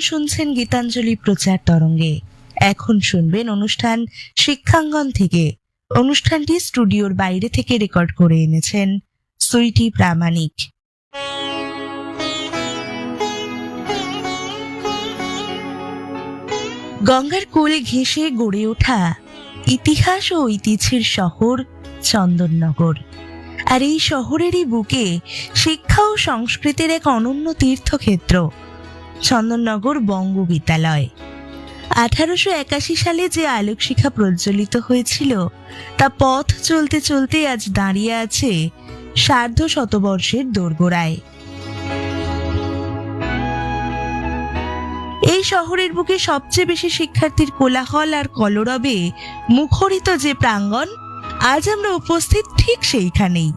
শুনছেন গীতাঞ্জলি প্রচার তরঙ্গে। এখন শুনবেন অনুষ্ঠান শিক্ষাঙ্গন থেকে। অনুষ্ঠানটি স্টুডিওর বাইরে থেকে রেকর্ড করে এনেছেন সুইটি প্রামাণিক। গঙ্গার কোল ঘেঁষে গড়ে ওঠা ইতিহাস ও ঐতিহ্যের শহর চন্দননগর। আর এই শহরেরই বুকে শিক্ষা ও সংস্কৃতির এক অনন্য তীর্থক্ষেত্র চন্দননগর বঙ্গবিদ্যালয়। 1881 সালে যে আলোকশিখা প্রজ্বলিত হয়েছিল তা পথ চলতে চলতে আজ দাঁড়িয়ে আছে সার্ধ শতবর্ষের দোরগোড়ায়। এই শহরের বুকে সবচেয়ে বেশি শিক্ষার্থীর কোলাহল আর কলরবে মুখরিত যে প্রাঙ্গণ, আজ আমরা উপস্থিত ঠিক সেইখানেই।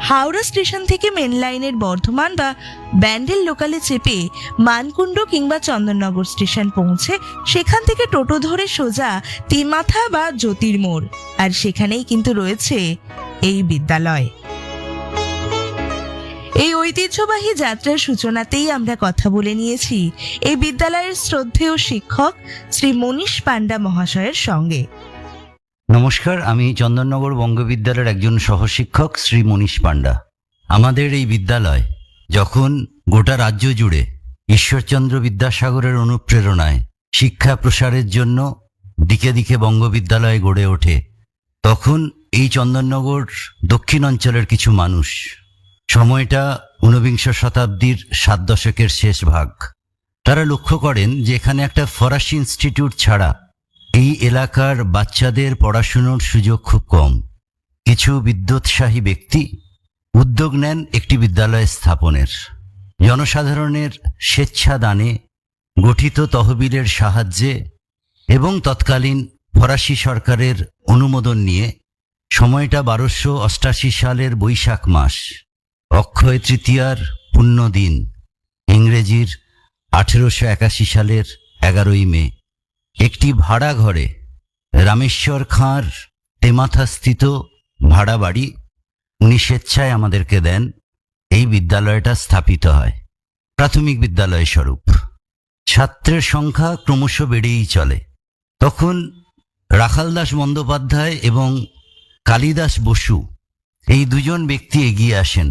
হাওড়া স্টেশন থেকে মেন লাইনের বর্ধমান বা ব্যান্ডেল লোকালে চেপে মানকুণ্ড কিংবা চন্দননগর স্টেশন পৌঁছে সেখান থেকে টোটো ধরে সোজা তিনমাথা বা জ্যোতির্মোড়, আর সেখানেই কিন্তু রয়েছে এই বিদ্যালয়। এই ঐতিহ্যবাহী যাত্রার সূচনাতেই আমরা কথা বলে নিয়েছি এই বিদ্যালয়ের শ্রদ্ধেয় শিক্ষক শ্রী মনীষ পান্ডা মহাশয়ের সঙ্গে। নমস্কার, আমি চন্দননগর বঙ্গবিদ্যালয়ের একজন সহশিক্ষক শ্রী মনীষ পান্ডা। আমাদের এই বিদ্যালয় যখন গোটা রাজ্য জুড়ে ঈশ্বরচন্দ্র বিদ্যাসাগরের অনুপ্রেরণায় শিক্ষা প্রসারের জন্য দিকে দিকে বঙ্গবিদ্যালয় গড়ে ওঠে, তখন এই চন্দননগর দক্ষিণ অঞ্চলের কিছু মানুষ, সময়টা 19বিংশ শতাব্দীর 7 দশকের শেষ ভাগ, তারা লক্ষ্য করেন যে এখানে একটা ফরাসি ইনস্টিটিউট ছাড়া এই এলাকার বাচ্চাদের পড়াশুনোর সুযোগ খুব কম। কিছু বিদ্যোৎসাহী ব্যক্তি উদ্যোগ নেন একটি বিদ্যালয় স্থাপনের। জনসাধারণের স্বেচ্ছা দানে, গঠিত তহবিলের সাহায্যে এবং তৎকালীন ফরাসি সরকারের অনুমোদন নিয়ে সময়টা 1288 সালের বৈশাখ মাস, অক্ষয় তৃতীয়ার পুণ্য দিন, ইংরেজির 1881 সালের 11ই মে, একটি ভাড়া ঘরে রামেশ্বর খাঁর তেমাথাস্থিত ভাড়া বাড়ি উনি স্বেচ্ছায় আমাদেরকে দেন। এই বিদ্যালয়টা স্থাপিত হয় প্রাথমিক বিদ্যালয় স্বরূপ। ছাত্রের সংখ্যা ক্রমশ বেড়েই চলে। তখন রাখালদাস বন্দ্যোপাধ্যায় এবং কালিদাস বসু এই দুজন ব্যক্তি এগিয়ে আসেন।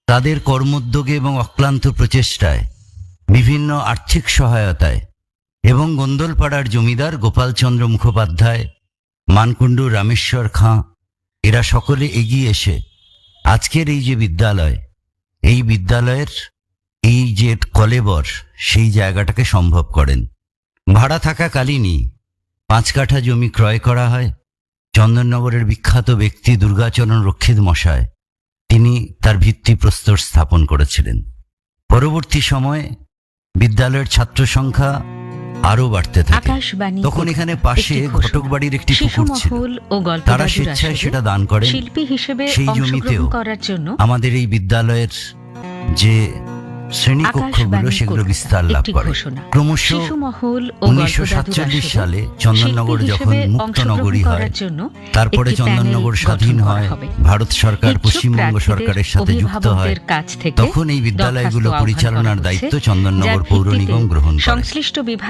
তাদের কর্মোদ্যোগে এবং অক্লান্ত প্রচেষ্টায়, বিভিন্ন আর্থিক সহায়তায় এবং গোন্দলপাড়ার জমিদার গোপালচন্দ্র মুখোপাধ্যায়, মানকুণ্ডু রামেশ্বর খাঁ, এরা সকলে এগিয়ে এসে আজকের এই যে বিদ্যালয়, এই বিদ্যালয়ের এই যে কলেবর, সেই জায়গাটাকে সম্ভব করেন। ভাড়া থাকাকালীনই 5 কাঠা জমি ক্রয় করা হয়। চন্দননগরের বিখ্যাত ব্যক্তি দুর্গাচরণ রক্ষিত মশায়, তিনি তার ভিত্তিপ্রস্তর স্থাপন করেছিলেন। পরবর্তী সময়ে বিদ্যালয়ের ছাত্র সংখ্যা আরো বাড়তে থাকে। তখন এখানে পাশে ঘটক বাড়ির একটি পুকুর ছিল, তারা স্বেচ্ছায় সেটা দান করেন। সেই জমিতেও আমাদের এই বিদ্যালয়ের যে শ্রেণীকক্ষগুলো, সেগুলো বিস্তার লাভ করে। ক্রমশ 1947 সালে চন্দননগর যখন মুক্ত নগরী হয়, তারপরে চন্দননগর স্বাধীন হয়, ভারত সরকার পশ্চিমবঙ্গ সরকারের সাথে যুক্ত হয়, তখন এই বিদ্যালয়গুলো পরিচালনার দায়িত্ব চন্দননগর পৌর নিগম গ্রহণ করে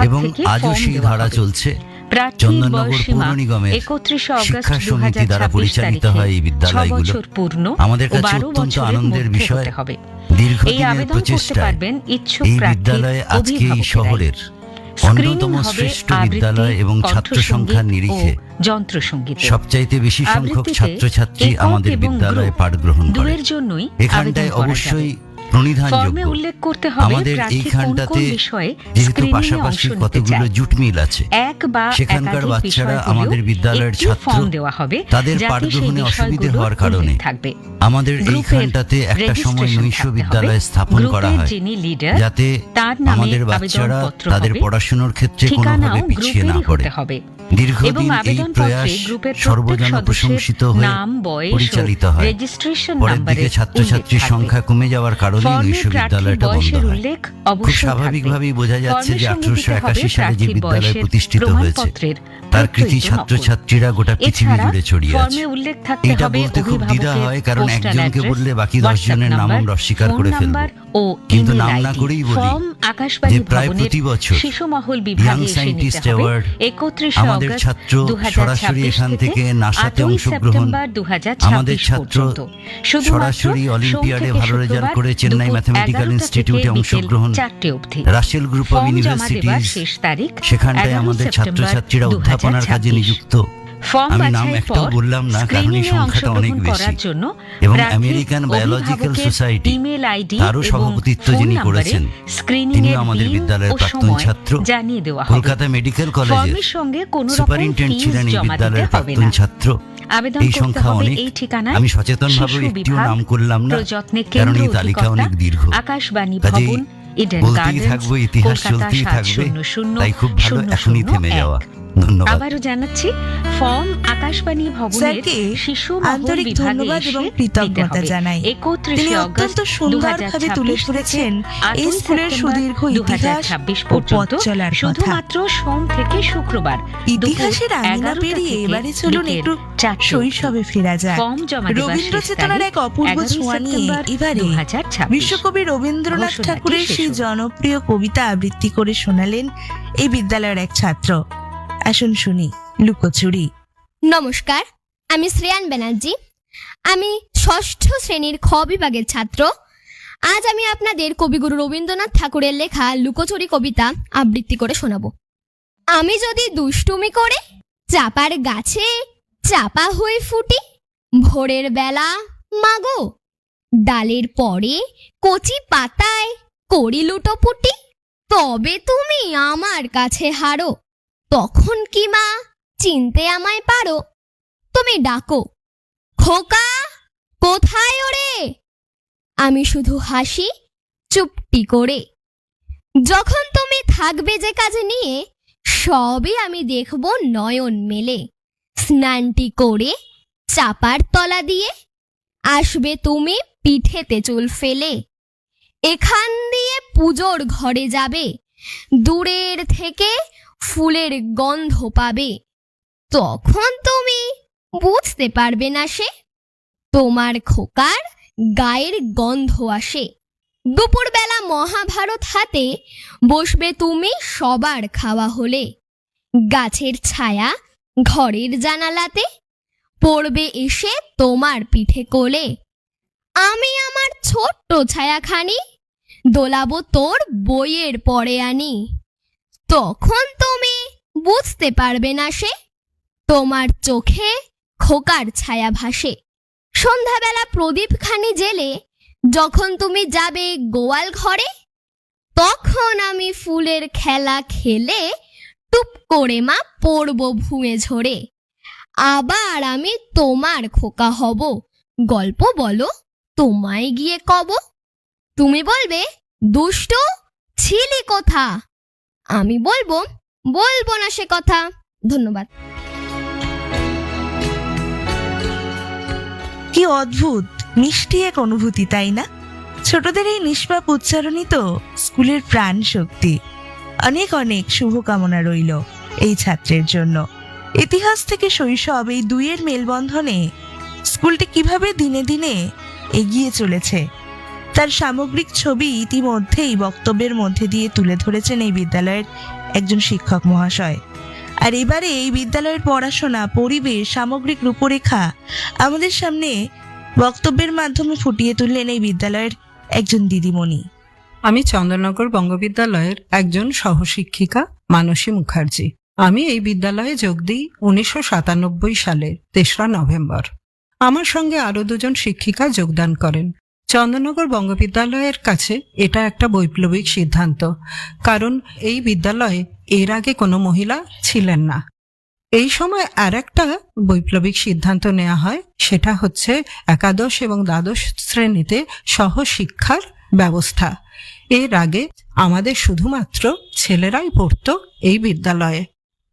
এবং আজও সেই ধারা চলছে। চন্দননগর পৌর নিগমের শিক্ষা সমিতি দ্বারা পরিচালিত হয় এই বিদ্যালয়গুলো। আমাদের কাছে অত্যন্ত আনন্দের বিষয়, দীর্ঘদিনের প্রচেষ্টায় এই বিদ্যালয়ে আজকে এই শহরের অন্যতম শ্রেষ্ঠ বিদ্যালয় এবং ছাত্র সংখ্যার নিরিখে সবচাইতে বেশি সংখ্যক ছাত্রছাত্রী আমাদের বিদ্যালয়ে পাঠ গ্রহণ করে। এখানটায় অবশ্যই প্রণিধানযোগ্য, আমাদের এইখানটাতে যেহেতু পাশাপাশি কতগুলো জুট মিল আছে, সেখানকার বাচ্চারা আমাদের বিদ্যালয়ের ছাত্র, তাদের পাঠ গ্রহণে অসুবিধে হওয়ার কারণে আমাদের এইখানটাতে একটা সময় নৈশ বিদ্যালয় স্থাপন করা হয়, যাতে আমাদের বাচ্চারা তাদের পড়াশোনার ক্ষেত্রে কোনোভাবে পিছিয়ে না পড়ে। এবং দীর্ঘদিন এই আবেদনপত্রে প্রয়াস গ্রুপের প্রত্যেক সর্বজন সদস্যের প্রশংসিত হয়ে নাম, বয়স ও পরিচালিত হয়। রেজিস্ট্রেশন পরের নাম্বারের দিকে ছাত্রছাত্রীর উল্লেখ সংখ্যা থাকবে। কমে যাওয়ার কারণে ফর্মে বিশ্ববিদ্যালয়টা প্রার্থীর বন্ধ বয়সের হয়। উল্লেখ খুব অবশ্যই থাকবে। স্বাভাবিকভাবেই বোঝা যাচ্ছে যে ফর্মের সঙ্গে দিতে 1881 হবে সালে যে প্রার্থীর বিদ্যালয় বয়সের প্রতিষ্ঠিত হয়েছে প্রমাণপত্রের তার কৃতি প্রত্যয়িত নকল। ছাত্রছাত্রীরা গোটা পৃথিবী এছাড়া জুড়ে ছড়িয়ে আছে। ফর্মে উল্লেখ থাকতে এটা হবে বলতে খুব দ্বিধা অভিভাবকের হয়, কারণ postal একজনকে address, বললে বাকি 10 WhatsApp জনের নাম নাম্বার, আমরা অস্বীকার ফোন করে ফেলব। নাম্বার ও কিন্তু ইমেল নাম না আইডি। করেই বলি ফর্ম আকাশবাণী যে প্রায় ভবনের প্রতি বছর শিশু মহল ইয়াং বিভাগে এসে সায়েন্টিস্ট নিতে হবে অ্যাওয়ার্ড 31 আমাদের আগস্ট ছাত্র 2026 সরাসরি এখান থেকে নাসাতে 8ই অংশগ্রহণ, সেপ্টেম্বর 2026 আমাদের ছাত্র পর্যন্ত। শুধুমাত্র সরাসরি সোম অলিম্পিয়াডে থেকে ভালো রেজাল্ট শুক্রবার করে চেন্নাই দুপুর ম্যাথমেটিক্যাল 11টা ইনস্টিটিউটে থেকে বিকেল অংশগ্রহণ, 4টে অবধি। রাসেল গ্রুপ অফ ফর্ম জমা দেবার ইউনিভার্সিটিজ, শেষ তারিখ সেখানটায় 11 আমাদের সেপ্টেম্বর ছাত্রছাত্রীরা অধ্যাপনার কাজে 2026। নিযুক্ত। ফর্ম আমি নাম বাছাইয়ের একটাও পর বললাম না, কারণ এই স্ক্রিনিংয়ে সংখ্যাটা অনেক অংশগ্রহণ বেশি। করার জন্য এবং প্রার্থীর আমেরিকান বায়োলজিক্যাল অভিভাবকের সোসাইটি ইমেল আইডি তারও এবং সভাপতিত্ব ফোন যিনি নম্বরে করেছেন স্ক্রিনিং তিনিও এর আমাদের দিন বিদ্যালয়ের ও প্রাক্তন সময় ছাত্র। জানিয়ে দেওয়া হবে। কলকাতা মেডিকেল কলেজের ফর্মের সঙ্গে কোনো রকম সুপারিনটেন্ডেন্ট ফিস ছিলেন এই জমা দিতে বিদ্যালয়ের হবে প্রাক্তন না। ছাত্র। আবেদন এই করতে সংখ্যা হবে অনেক। এই ঠিকানায়। আমি সচেতনভাবে শিশু একটিও বিভাগ, নাম করলাম না, প্রযত্নে কারণ কেন্দ্র এই তালিকা অধিকর্তা, অনেক দীর্ঘ। আকাশবাণী কাজেই ভবন, ইডেন বলতেই গার্ডেন্স, থাকবো, ইতিহাস কলকাতা চলতেই থাকবে, 700 তাই খুব ভালো এখনই থেমে 001। যাওয়া। ধন্যবাদ। আবারও জানাচ্ছি, ফর্ম আকাশবাণী ভবনের স্যারকে শিশু মহল আন্তরিক বিভাগে ধন্যবাদ এসে এবং দিতে কৃতজ্ঞতা হবে। জানাই। 31 তিনি আগস্ট অত্যন্ত সুন্দরভাবে তুলে 2026 ধরেছেন থেকে এই 8ই স্কুলের সেপ্টেম্বর সুদীর্ঘ ইতিহাস 2026 ও পর্যন্ত পথ চলার কথা। শুধুমাত্র সোম থেকে শুক্রবার ইতিহাসের দুপুর আঙিনা 11টা পেরিয়ে থেকে এবারে চলুন বিকেল একটু 4টে শৈশবে ফেরা যাক। ফর্ম জমা দেবার রবীন্দ্র শেষ চেতনার তারিখ এক অপূর্ব 11 ছোঁয়া নিয়ে সেপ্টেম্বর এবারে 2026। বিশ্বকবি রবীন্দ্রনাথ ঘোষণাটি ঠাকুরের শেষ সেই হলো। জনপ্রিয় কবিতা আবৃত্তি করে শোনালেন এই বিদ্যালয়ের এক ছাত্র। আসুন শুনি লুকোচুরি। নমস্কার, আমি শ্রেয়ান ব্যানার্জি। আমি ষষ্ঠ শ্রেণীর খ বিভাগের ছাত্র। আজ আমি আপনাদের কবিগুরু রবীন্দ্রনাথ ঠাকুরের লেখা লুকোচুরি কবিতা আবৃত্তি করে শোনাব। আমি যদি দুষ্টুমি করে চাপার গাছে চাপা হয়ে ফুটি, ভোরের বেলা মাগো ডালের পরে কচি পাতায় করি লুটোপুটি, তবে তুমি আমার কাছে হারো, তখন কি মা চিনতে আমায় পারো? তুমি ডাকো, খোকা কোথায় ওরে? আমি শুধু হাসি চুপটি করে। যখন তুমি থাকবে যে কাজে নিয়ে, সবই আমি দেখব নয়ন মেলে। স্নানটি করে চাপার তলা দিয়ে আসবে তুমি পিঠেতে চুল ফেলে। এখান দিয়ে পুজোর ঘরে যাবে, দূরের থেকে ফুলের গন্ধ পাবে। তখন তুমি বুঝতে পারবে না সে তোমার খোকার গায়ের গন্ধ আসে। দুপুরবেলা মহাভারত হাতে বসবে তুমি সবার খাওয়া হলে। গাছের ছায়া ঘরের জানালাতে পড়বে এসে তোমার পিঠে কোলে। আমি আমার ছোট্ট ছায়াখানি দোলাবো তোর বইয়ের পরে আনি। তখন তুমি বুঝতে পারবে না সে তোমার চোখে খোকার ছায়া ভাসে। সন্ধ্যাবেলা প্রদীপখানি জেলে যখন তুমি যাবে গোয়াল ঘরে, তখন আমি ফুলের খেলা খেলে টুপ করে মা পড়ব ভুঁয়ে ঝরে। আবার আমি তোমার খোকা হব, গল্প বলো তোমায় গিয়ে কব। তুমি বলবে দুষ্টু ছিলি কোথা, আমি বলবো না সে কথা। ধন্যবাদ। কি অদ্ভুত মিষ্টি এক অনুভূতি, তাই না? ছোটদের এই নিষ্পাপ উচ্চারণই তো স্কুলের প্রাণ শক্তি। অনেক অনেক শুভকামনা রইল এই ছাত্রের জন্য। ইতিহাস থেকে শৈশব এই দুইয়ের মেলবন্ধনে স্কুলটি কিভাবে দিনে দিনে এগিয়ে চলেছে তার সামগ্রিক ছবি ইতিমধ্যেই বক্তব্যের মধ্যে দিয়ে তুলে ধরেছেন এই বিদ্যালয়ের একজন শিক্ষক মহাশয়। আর এবারে এই বিদ্যালয়ের পড়াশোনা, পরিবেশ, সামগ্রিক রূপরেখা আমাদের সামনে বক্তব্যের মাধ্যমে ফুটিয়ে তুললেন এই বিদ্যালয়ের একজন দিদিমণি। আমি চন্দননগর বঙ্গবিদ্যালয়ের একজন সহশিক্ষিকা মানসী মুখার্জি। আমি এই বিদ্যালয়ে যোগ দিই 1997 সালের 3রা নভেম্বর। আমার সঙ্গে আরও দুজন শিক্ষিকা যোগদান করেন। চন্দননগর বঙ্গবিদ্যালয়ের কাছে এটা একটা বৈপ্লবিক সিদ্ধান্ত, কারণ এই বিদ্যালয়ে এর আগে কোনো মহিলা ছিলেন না। এই সময় আর একটা বৈপ্লবিক সিদ্ধান্ত নেওয়া হয়, সেটা হচ্ছে একাদশ এবং দ্বাদশ শ্রেণীতে সহশিক্ষার ব্যবস্থা। এর আগে আমাদের শুধুমাত্র ছেলেরাই পড়তো এই বিদ্যালয়ে,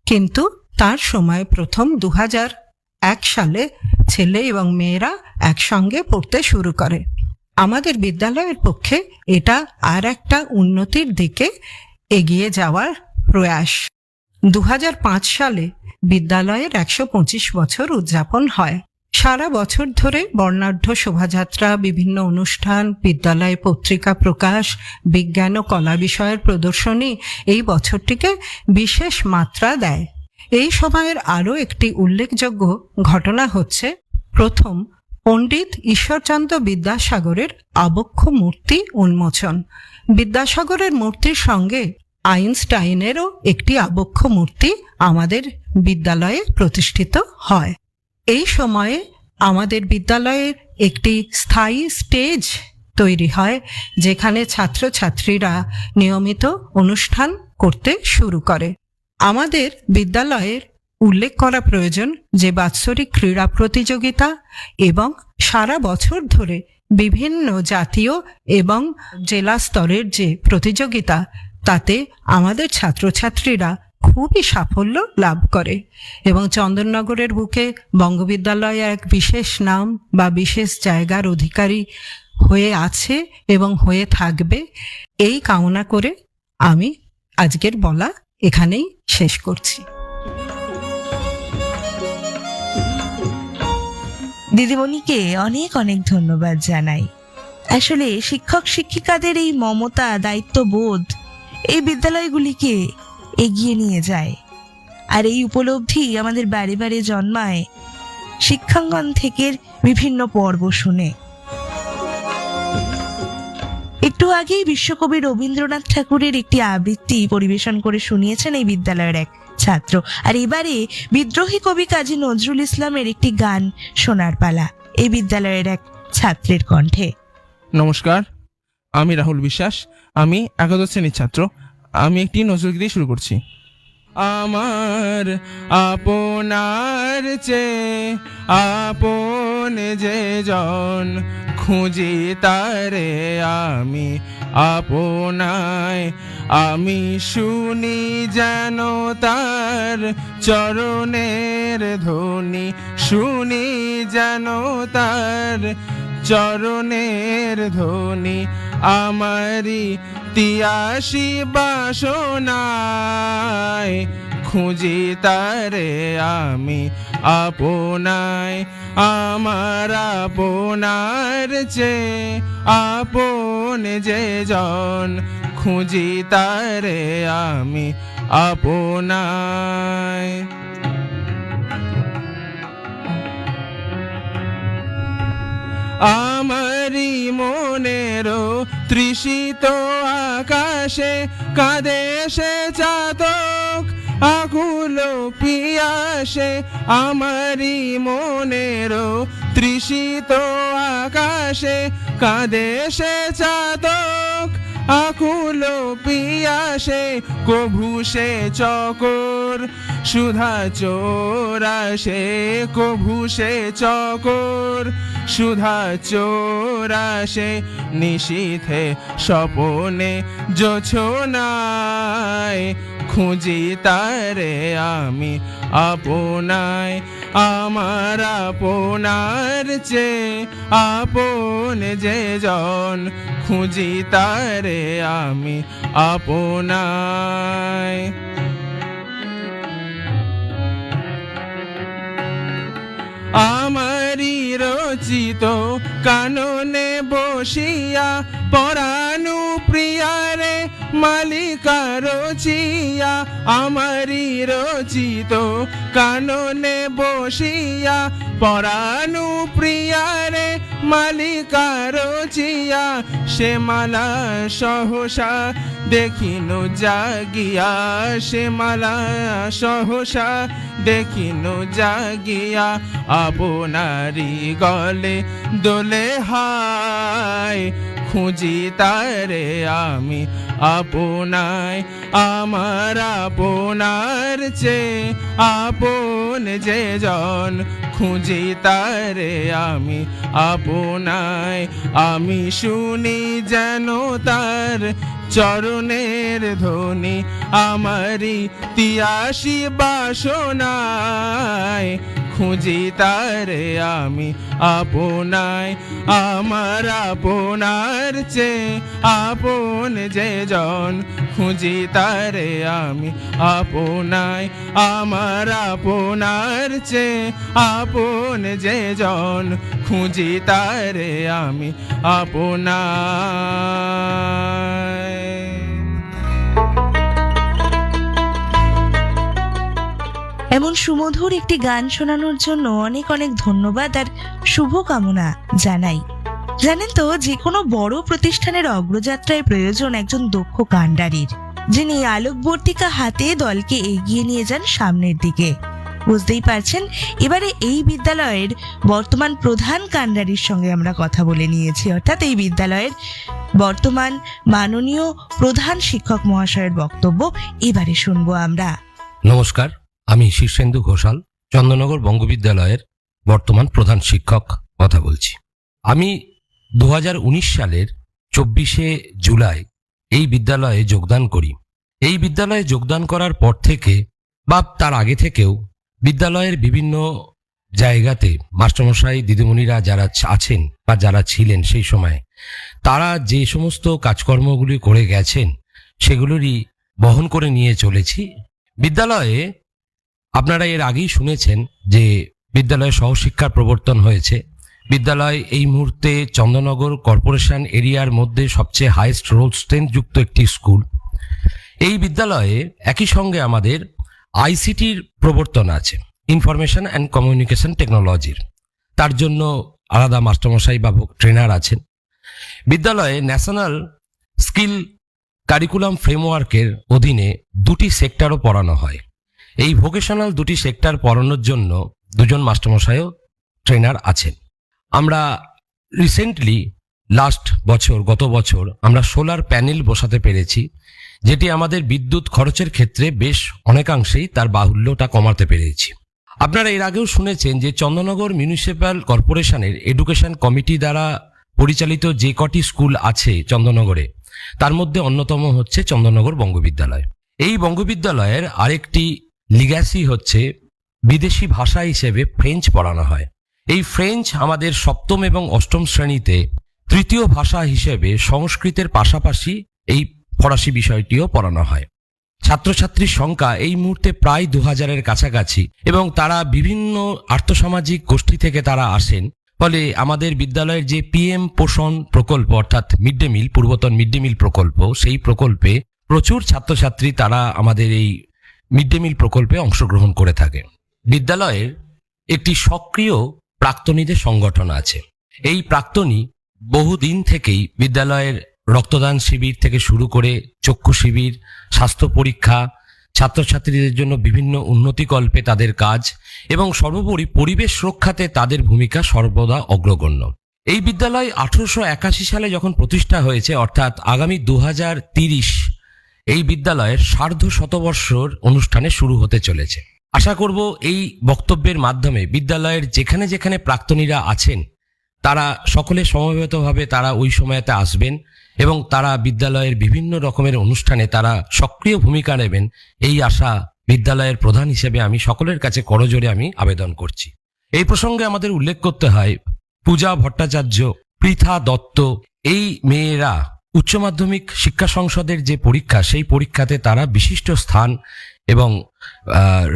কিন্তু তার সময় প্রথম 2001 সালে ছেলে এবং মেয়েরা একসঙ্গে পড়তে শুরু করে। আমাদের বিদ্যালয়ের পক্ষে এটা আর একটা উন্নতির দিকে এগিয়ে যাওয়ার প্রয়াস। 2005 সালে বিদ্যালয়ের 125 বছর উদযাপন হয়। সারা বছর ধরে বর্ণাঢ্য শোভাযাত্রা, বিভিন্ন অনুষ্ঠান, বিদ্যালয়ে পত্রিকা প্রকাশ, বিজ্ঞান ও কলা বিষয়ের প্রদর্শনী এই বছরটিকে বিশেষ মাত্রা দেয়। এই সময়ের আরও একটি উল্লেখযোগ্য ঘটনা হচ্ছে প্রথম পণ্ডিত ঈশ্বরচন্দ্র বিদ্যাসাগরের আবক্ষ মূর্তি উন্মোচন। বিদ্যাসাগরের মূর্তির সঙ্গে আইনস্টাইনেরও একটি আবক্ষ মূর্তি আমাদের বিদ্যালয়ে প্রতিষ্ঠিত হয়। এই সময়ে আমাদের বিদ্যালয়ের একটি স্থায়ী স্টেজ তৈরি হয়, যেখানে ছাত্রছাত্রীরা নিয়মিত অনুষ্ঠান করতে শুরু করে। আমাদের বিদ্যালয়ের উল্লেখ করা প্রয়োজন যে বাৎসরিক ক্রীড়া প্রতিযোগিতা এবং সারা বছর ধরে বিভিন্ন জাতীয় এবং জেলা স্তরের যে প্রতিযোগিতা, তাতে আমাদের ছাত্রছাত্রীরা খুবই সাফল্য লাভ করে এবং চন্দননগরের বুকে বঙ্গবিদ্যালয় এক বিশেষ নাম বা বিশেষ জায়গার অধিকারী হয়ে আছে এবং হয়ে থাকবে, এই কামনা করে আমি আজকের বলা এখানেই শেষ করছি। দিদিমণিকে অনেক অনেক ধন্যবাদ জানাই। আসলে শিক্ষক শিক্ষিকাদের এই মমতা, দায়িত্ববোধ এই বিদ্যালয়গুলিকে এগিয়ে নিয়ে যায়, আর এই উপলব্ধি আমাদের বারে বারে জন্মায় শিক্ষাঙ্গন থেকে বিভিন্ন পর্ব শুনে। একটু আগেই বিশ্বকবি রবীন্দ্রনাথ ঠাকুরের একটি আবৃত্তি পরিবেশন করে শুনিয়েছেন এই বিদ্যালয়ের এক ছাত্র, আর এবারে বিদ্রোহী কবি কাজী নজরুল ইসলামের একটি গান শোনার পালা এই বিদ্যালয়ের এক ছাত্রের কণ্ঠে। নমস্কার, আমি রাহুল বিশ্বাস, আমি একাদশ শ্রেণীর ছাত্র। আমি একটি নজরুল গীতি শুরু করছি। আমার আপনার চেয়ে আপন যে জন, খুঁজি তারে আমি আপনায়। আমি শুনি যেন তার চরণের ধ্বনি, শুনি যেন তার চরণের ধ্বনি। আমারি তিয়াসী বাসনায়, খুঁজি তারে আমি আপনায়। আমার আপনার চেয়ে আপন যে জন, খুঁজি তারে আমি আপনায়। আমারি মনেরও তৃষিত আকাশে কাঁদে সে চাতক আকুল পিয়াসে। আমারি মনেরও তৃষিত আকাশে কাঁদে সে চাতক আকুল পিয়াসে। কভু সে চকর সুধা চোরাসে, কভু সে চকর সুধা চোরাসে। নিশীথে স্বপনে জোছনায়, খুঁজি তারে আমি আপনায়। আমার আপনার চেয়ে আপন যে জন, খুঁজি তারে আমি আপনায়। আমারি রচিত কাননে বসিয়া পরাণু প্রিয়ারে মালিকা রচিয়া। আমারি রচিত কাননে বসিয়া পরাণু প্রিয়ারে মালিকা রচিয়া। সে মালা সহসা দেখিনু জাগিয়া, সে মালা সহসা দেখিনু জাগিয়া। আপনারি গলে দোলে হায়, খুঁজি তারে আমি আপনায়। আমার আপনার চেয়ে আপন যে জন, খুঁজি তারে আমি আপনায়। আমি শুনি যেন তার চরণের ধ্বনি আমারি তিয়াসী বাসনায়, খুঁজি তারে আমি আপনায়, আমার আপনার চেয়ে আপন যে জন, খুঁজি তারে আমি আপনায়, আমার আপনার চেয়ে আপন যে জন, খুঁজি তারে আমি আপনায়। এমন সুমধুর একটি গান শোনানোর জন্য অনেক অনেক ধন্যবাদ আর শুভকামনা জানাই। জানেন তো, যে কোনো বড় প্রতিষ্ঠানের অগ্রযাত্রায় প্রয়োজন একজন দক্ষ কাণ্ডারীর, যিনি আলোকবর্তিকা হাতে দলকে এগিয়ে নিয়ে যান সামনের দিকে। বুঝতেই পারছেন, এবারে এই বিদ্যালয়ের বর্তমান প্রধান কাণ্ডারীর সঙ্গে আমরা কথা বলে নিয়েছি, অর্থাৎ এই বিদ্যালয়ের বর্তমান মাননীয় প্রধান শিক্ষক মহাশয়ের বক্তব্য এবারে শুনবো আমরা। নমস্কার, আমি শীর্ষেন্দু ঘোষাল, চন্দননগর বঙ্গবিদ্যালয়ের বর্তমান প্রধান শিক্ষক কথা বলছি। আমি 2019 সালের 24শে জুলাই এই বিদ্যালয়ে যোগদান করি। এই বিদ্যালয়ে যোগদান করার পর থেকে বা তার আগে থেকেও বিদ্যালয়ের বিভিন্ন জায়গাতে মাস্টারমশাই দিদিমণিরা যারা আছেন বা যারা ছিলেন সেই সময়, তারা যে সমস্ত কাজকর্মগুলি করে গেছেন সেগুলোরই বহন করে নিয়ে চলেছি। বিদ্যালয়ে আপনারা এর আগেই শুনেছেন যে বিদ্যালয়ে সহশিক্ষার প্রবর্তন হয়েছে। বিদ্যালয় এই মুহূর্তে চন্দননগর কর্পোরেশন এরিয়ার মধ্যে সবচেয়ে হাইয়েস্ট রোল স্ট্রেংথ যুক্ত একটি স্কুল। এই বিদ্যালয়ে একই সঙ্গে আমাদের আইসিটির প্রবর্তন আছে, ইনফরমেশন অ্যান্ড কমিউনিকেশন টেকনোলজির। তার জন্য আলাদা মাস্টারমশাই বা ট্রেনার আছেন। বিদ্যালয়ে ন্যাশনাল স্কিল কারিকুলাম ফ্রেমওয়ার্কের অধীনে 2টি সেক্টরও পড়ানো হয়। এই ভোকেশনাল 2টি সেক্টর পড়ানোর জন্য 2জন মাস্টারমশাইও ট্রেনার আছেন। আমরা রিসেন্টলি গত বছর আমরা সোলার প্যানেল বসাতে পেরেছি, যেটি আমাদের বিদ্যুৎ খরচের ক্ষেত্রে বেশ অনেকাংশেই তার বাহুল্যটা কমাতে পেরেছি। আপনারা এর আগেও শুনেছেন যে চন্দননগর মিউনিসিপ্যাল কর্পোরেশনের এডুকেশন কমিটি দ্বারা পরিচালিত যে কটি স্কুল আছে চন্দননগরে, তার মধ্যে অন্যতম হচ্ছে চন্দননগর বঙ্গবিদ্যালয়। এই বঙ্গবিদ্যালয়ের আরেকটি লিগ্যাসি হচ্ছে বিদেশি ভাষা হিসেবে ফ্রেঞ্চ পড়ানো হয়। এই ফ্রেঞ্চ আমাদের 7ম এবং 8ম শ্রেণীতে তৃতীয় ভাষা হিসেবে সংস্কৃতের পাশাপাশি এই ফরাসি বিষয়টিও পড়ানো হয়। ছাত্রছাত্রীর সংখ্যা এই মুহূর্তে প্রায় 2000-এর কাছাকাছি এবং তারা বিভিন্ন আর্থসামাজিক গোষ্ঠী থেকে তারা আসেন। ফলে আমাদের বিদ্যালয়ের যে পিএম পোষণ প্রকল্প অর্থাৎ মিড ডে মিল, পূর্বতন মিড ডে মিল প্রকল্প, সেই প্রকল্পে প্রচুর ছাত্রছাত্রী তারা আমাদের এই মিড ডে মিল প্রকল্পে অংশগ্রহণ করে থাকে। বিদ্যালয়ের একটি সক্রিয় প্রাক্তনীদের সংগঠন আছে। এই প্রাক্তনী বহুদিন থেকেই বিদ্যালয়ের রক্তদান শিবির থেকে শুরু করে চক্ষু শিবির, স্বাস্থ্য পরীক্ষা, ছাত্রছাত্রীদের জন্য বিভিন্ন উন্নতিকল্পে তাদের কাজ এবং সর্বোপরি পরিবেশ রক্ষাতে তাদের ভূমিকা সর্বদা অগ্রগণ্য। এই বিদ্যালয় 1881 সালে যখন প্রতিষ্ঠা হয়েছে, অর্থাৎ আগামী 2030 এই বিদ্যালয়ের সার্ধ শতবর্ষর অনুষ্ঠানে শুরু হতে চলেছে। আশা করব এই বক্তব্যের মাধ্যমে বিদ্যালয়ের যেখানে যেখানে প্রাক্তনীরা আছেন তারা সকলে সমবেতভাবে তারা ওই সময়তে আসবেন এবং তারা বিদ্যালয়ের বিভিন্ন রকমের অনুষ্ঠানে তারা সক্রিয় ভূমিকা নেবেন, এই আশা বিদ্যালয়ের প্রধান হিসেবে আমি সকলের কাছে করজোড়ে আমি আবেদন করছি। এই প্রসঙ্গে আমাদের উল্লেখ করতে হয় পূজা ভট্টাচার্য, পৃথা দত্ত, এই মেয়েরা উচ্চ মাধ্যমিক শিক্ষা সংসদের যে পরীক্ষা, সেই পরীক্ষাতে তারা বিশিষ্ট স্থান এবং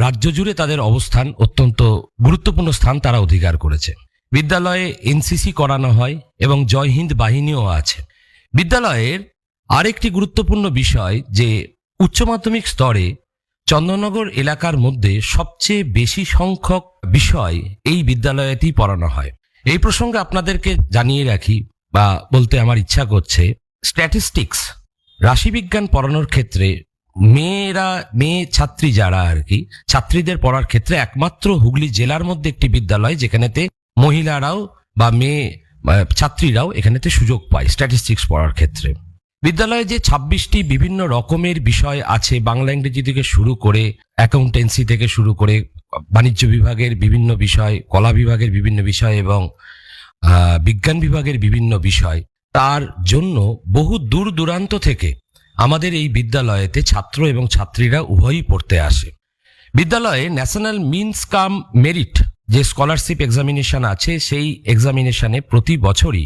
রাজ্য জুড়ে তাদের অবস্থান অত্যন্ত গুরুত্বপূর্ণ স্থান তারা অধিকার করেছে। বিদ্যালয়ে এনসিসি করানো হয় এবং জয় হিন্দ বাহিনীও আছে। বিদ্যালয়ের আরেকটি গুরুত্বপূর্ণ বিষয় যে উচ্চ মাধ্যমিক স্তরে চন্দননগর এলাকার মধ্যে সবচেয়ে বেশি সংখ্যক বিষয় এই বিদ্যালয়েতেই পড়ানো হয়। এই প্রসঙ্গে আপনাদেরকে জানিয়ে রাখি বা বলতে আমার ইচ্ছা করছে, স্ট্যাটিস্টিক্স রাশিবিজ্ঞান পড়ানোর ক্ষেত্রে মেয়ে ছাত্রী যারা আর কি, ছাত্রীদের পড়ার ক্ষেত্রে একমাত্র হুগলি জেলার মধ্যে একটি বিদ্যালয় যেখানেতে মহিলারাও বা মেয়ে ছাত্রীরাও এখানেতে সুযোগ পায় স্ট্যাটিস্টিক্স পড়ার ক্ষেত্রে। বিদ্যালয়ে যে 26টি বিভিন্ন রকমের বিষয় আছে, বাংলা ইংরেজি থেকে শুরু করে অ্যাকাউন্টেন্সি থেকে শুরু করে বাণিজ্য বিভাগের বিভিন্ন বিষয়, কলা বিভাগের বিভিন্ন বিষয় এবং বিজ্ঞান বিভাগের বিভিন্ন বিষয়, তার জন্য বহু দূর দূরান্ত থেকে আমাদের এই বিদ্যালয়েতে ছাত্র এবং ছাত্রীরা উভয়ই পড়তে আসে। বিদ্যালয়ে ন্যাশনাল মিনস কাম মেরিট যে স্কলারশিপ এক্সামিনেশন আছে, সেই এক্সামিনেশনে প্রতি বছরই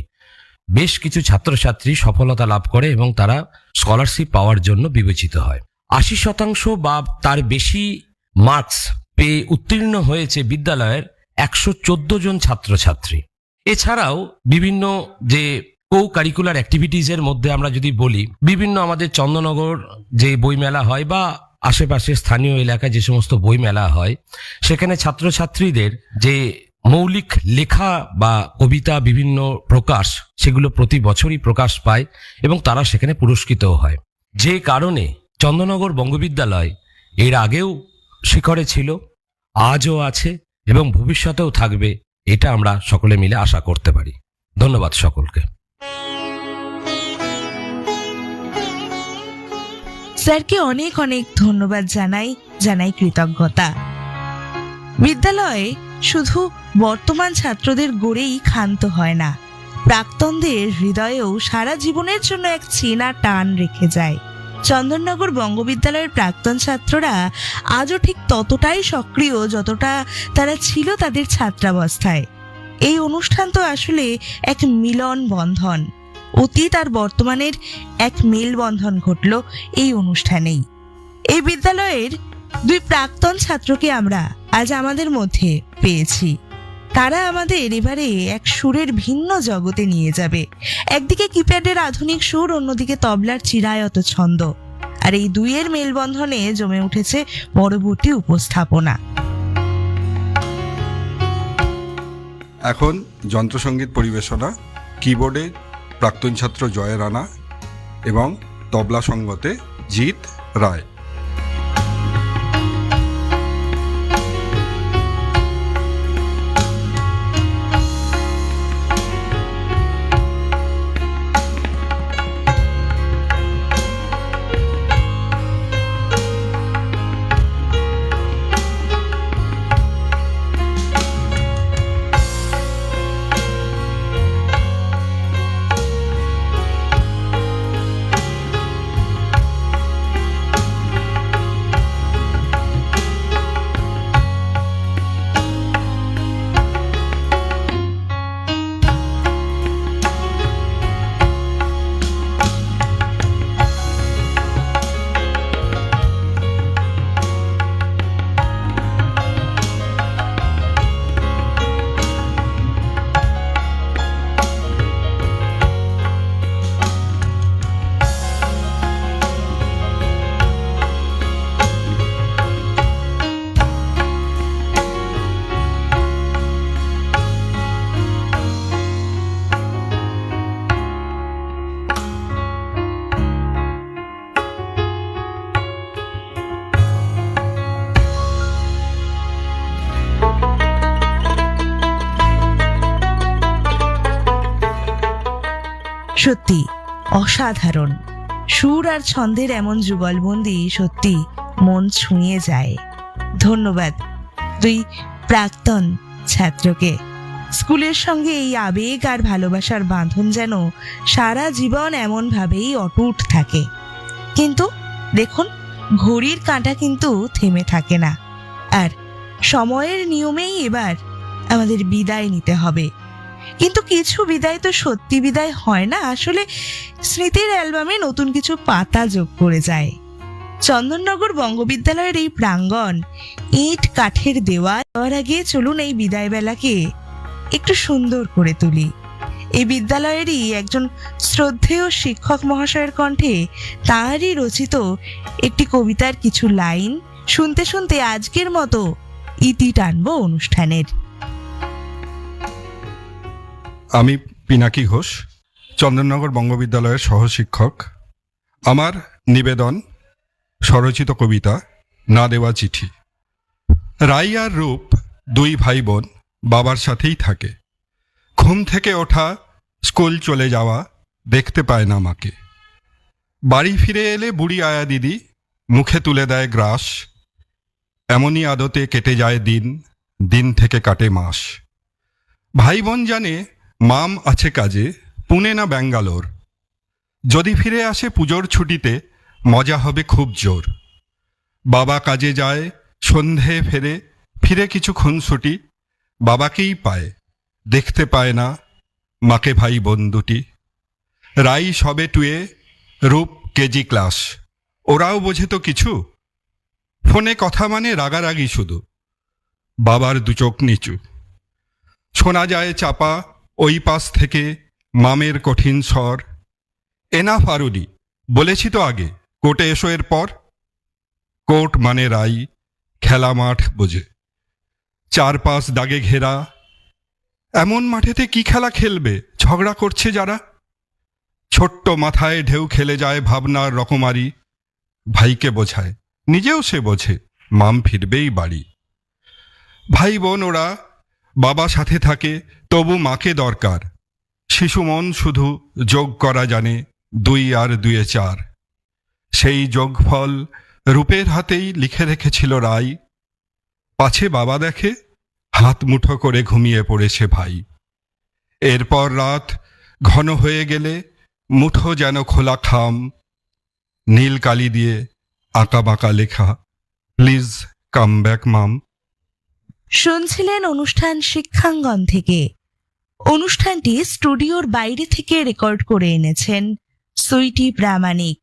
বেশ কিছু ছাত্রছাত্রী সফলতা লাভ করে এবং তারা স্কলারশিপ পাওয়ার জন্য বিবেচিত হয়। 80% বা তার বেশি মার্কস পেয়ে উত্তীর্ণ হয়েছে বিদ্যালয়ের 114 জন ছাত্রছাত্রী। এছাড়াও বিভিন্ন যে কো কারিকুলার অ্যাক্টিভিটিজের মধ্যে আমরা যদি বলি, বিভিন্ন আমাদের চন্দননগর যে বইমেলা হয় বা আশেপাশে স্থানীয় এলাকায় যে সমস্ত বইমেলা হয়, সেখানে ছাত্রছাত্রীদের যে মৌলিক লেখা বা কবিতা বিভিন্ন প্রকাশ, সেগুলো প্রতি বছরই প্রকাশ পায় এবং তারা সেখানে পুরস্কৃতও হয়। যে কারণে চন্দননগর বঙ্গবিদ্যালয় এর আগেও শিখরে ছিল, আজও আছে এবং ভবিষ্যতেও থাকবে, এটা আমরা সকলে মিলে আশা করতে পারি। ধন্যবাদ সকলকে। স্যারকে অনেক অনেক ধন্যবাদ জানাই কৃতজ্ঞতা। বিদ্যালয়ে শুধু বর্তমান ছাত্রদের গড়েই ক্ষান্ত হয় না, প্রাক্তনদের হৃদয়েও সারা জীবনের জন্য এক চেনা টান রেখে যায়। চন্দননগর বঙ্গবিদ্যালয়ের প্রাক্তন ছাত্ররা আজও ঠিক ততটাই সক্রিয় যতটা তারা ছিল তাদের ছাত্রাবস্থায়। এই অনুষ্ঠান তো আসলে এক মিলন বন্ধন, অতীত আর বর্তমানের এক মেলবন্ধন ঘটল এই অনুষ্ঠানেই। এই বিদ্যালয়ের 2 প্রাক্তন ছাত্রকে আমরা আজ আমাদের মধ্যে পেয়েছি। তারা আমাদের এবারে এক সুরের ভিন্ন জগতে নিয়ে যাবে। একদিকে কিপ্যাডের আধুনিক সুর, অন্যদিকে তবলার চিরায়ত ছন্দ, আর এই দুইয়ের মেলবন্ধনে জমে উঠেছে পরবর্তী উপস্থাপনা। এখন যন্ত্রসঙ্গীত পরিবেশনা, কিবোর্ডে প্রাক্তন ছাত্র জয় রানা এবং তবলা সঙ্গতে জিৎ রায়। সত্যি অসাধারণ সুর আর ছন্দের এমন যুগলবন্দি সত্যি মন ছুঁয়ে যায়। ধন্যবাদ 2 প্রাক্তন ছাত্রকে। স্কুলের সঙ্গে এই আবেগ আর ভালোবাসার বাঁধন যেন সারা জীবন এমন ভাবেই অটুট থাকে। কিন্তু দেখুন, ঘড়ির কাঁটা কিন্তু থেমে থাকে না, আর সময়ের নিয়মেই এবার আমাদের বিদায় নিতে হবে। কিন্তু কিছু বিদায় তো সত্যি বিদায় হয় না, আসলে স্মৃতির অ্যালবামে নতুন কিছু পাতা যোগ করে যায়। চন্দননগর বঙ্গবিদ্যালয়ের এই প্রাঙ্গণ, ইট কাঠের দেওয়াল, দেওয়ার আগে চলুন এই বিদায় বেলাকে একটু সুন্দর করে তুলি। এই বিদ্যালয়েরই একজন শ্রদ্ধেয় শিক্ষক মহাশয়ের কণ্ঠে তাঁরই রচিত একটি কবিতার কিছু লাইন শুনতে শুনতে আজকের মতো ইতি টানবো অনুষ্ঠানের। আমি পিনাকি ঘোষ, চন্দননগর বঙ্গবিদ্যালয়ের সহশিক্ষক। আমার নিবেদন স্বরচিত কবিতা না দেওয়া চিঠি। রাই আর রূপ 2 ভাই বোন বাবার সাথেই থাকে। ঘুম থেকে ওঠা, স্কুল চলে যাওয়া, দেখতে পায় না মাকে। বাড়ি ফিরে এলে বুড়ি আয়া দিদি মুখে তুলে দেয় গ্রাস। এমনই আদতে কেটে যায় দিন, দিন থেকে কাটে মাস। ভাই বোন জানে মাম আছে কাজে, পুনে না ব্যাঙ্গালোর। যদি ফিরে আসে পুজোর ছুটিতে, মজা হবে খুব জোর। বাবা কাজে যায়, সন্ধে ফেরে, ফিরে কিছুক্ষণ ছুটি, বাবাকেই পায়, দেখতে পায় না মাকে ভাই বোন দুটি। রাই সবে টুয়ে, রূপ কেজি ক্লাস, ওরাও বোঝে তো কিছু, ফোনে কথা মানে রাগারাগি শুধু, বাবার দুচোখ নিচু। শোনা যায় চাপা ওই পাশ থেকে মামের কঠিন স্বর, এনা ফারুডি, বলেছি তো আগে, কোর্টে এসো এর পর। কোর্ট মানে রাই, খেলা মাঠ বোঝে, চারপাশ দাগে ঘেরা, এমন মাঠেতে কি খেলা খেলবে ঝগড়া করছে যারা। ছোট্ট মাথায় ঢেউ খেলে যায় ভাবনার রকমারি, ভাইকে বোঝায়, নিজেও সে বোঝে, মাম ফিরবেই বাড়ি। ভাই বোন ওরা, বাবা সাথে থাকে, তবু মাকে দরকার। শিশু মন শুধু যোগ করা জানে, 2 আর 2 4। সেই যোগফল রূপের হাতেই লিখে রেখেছিল রাই, পাছে বাবা দেখে হাত মুঠো করে ঘুমিয়ে পড়েছে ভাই। এরপর রাত ঘন হয়ে গেলে মুঠো যেন খোলা খাম, নীল কালি দিয়ে আঁকা বাঁকা লেখা, প্লিজ কাম ব্যাক মাম। শুনছিলেন অনুষ্ঠান শিক্ষাঙ্গন থেকে। অনুষ্ঠানটি স্টুডিওর বাইরে থেকে রেকর্ড করে এনেছেন সুইটি প্রামাণিক।